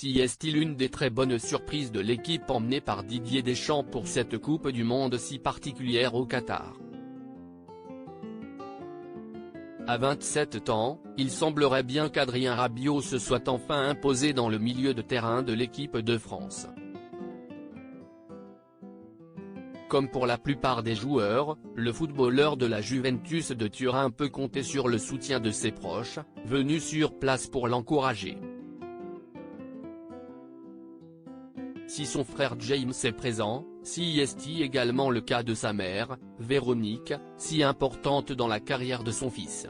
Si est-il une des très bonnes surprises de l'équipe emmenée par Didier Deschamps pour cette Coupe du Monde si particulière au Qatar. À 27 ans, il semblerait bien qu'Adrien Rabiot se soit enfin imposé dans le milieu de terrain de l'équipe de France. Comme pour la plupart des joueurs, le footballeur de la Juventus de Turin peut compter sur le soutien de ses proches, venus sur place pour l'encourager. Si son frère James est présent, si est également le cas de sa mère, Véronique, si importante dans la carrière de son fils.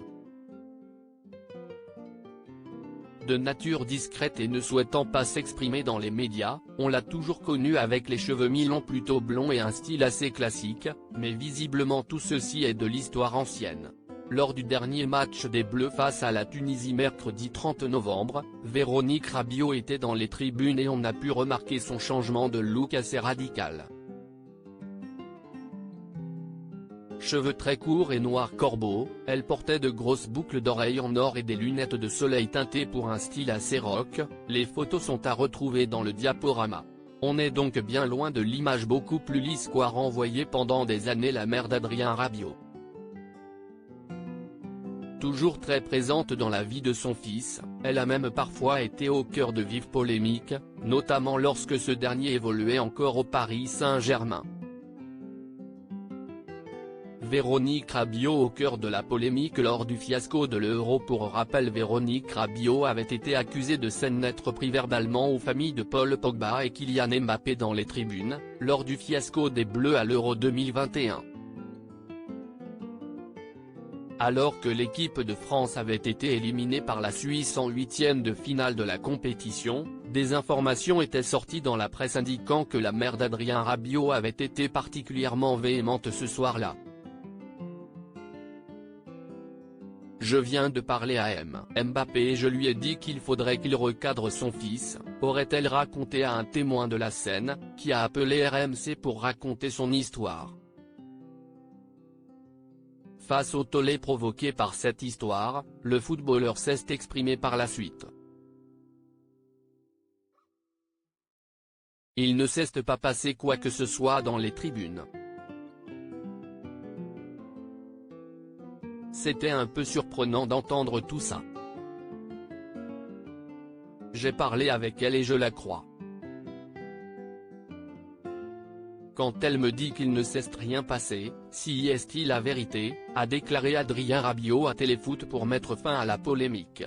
De nature discrète et ne souhaitant pas s'exprimer dans les médias, on l'a toujours connu avec les cheveux mi-longs plutôt blonds et un style assez classique, mais visiblement tout ceci est de l'histoire ancienne. Lors du dernier match des Bleus face à la Tunisie mercredi 30 novembre, Véronique Rabiot était dans les tribunes et on a pu remarquer son changement de look assez radical. Cheveux très courts et noirs corbeaux, elle portait de grosses boucles d'oreilles en or et des lunettes de soleil teintées pour un style assez rock. Les photos sont à retrouver dans le diaporama. On est donc bien loin de l'image beaucoup plus lisse qu'a renvoyée pendant des années la mère d'Adrien Rabiot. Toujours très présente dans la vie de son fils, elle a même parfois été au cœur de vives polémiques, notamment lorsque ce dernier évoluait encore au Paris Saint-Germain. Véronique Rabiot au cœur de la polémique lors du fiasco de l'Euro. Pour rappel, Véronique Rabiot avait été accusée de s'en être pris verbalement aux familles de Paul Pogba et Kylian Mbappé dans les tribunes, lors du fiasco des Bleus à l'Euro 2021. Alors que l'équipe de France avait été éliminée par la Suisse en huitième de finale de la compétition, des informations étaient sorties dans la presse indiquant que la mère d'Adrien Rabiot avait été particulièrement véhémente ce soir-là. Je viens de parler à Mbappé et je lui ai dit qu'il faudrait qu'il recadre son fils, aurait-elle raconté à un témoin de la scène, qui a appelé RMC pour raconter son histoire. Face au tollé provoqué par cette histoire, le footballeur s'est exprimé par la suite. Il ne s'est pas passé quoi que ce soit dans les tribunes. C'était un peu surprenant d'entendre tout ça. J'ai parlé avec elle et je la crois. Quand elle me dit qu'il ne s'est rien passé, si est-il la vérité, a déclaré Adrien Rabiot à Téléfoot pour mettre fin à la polémique.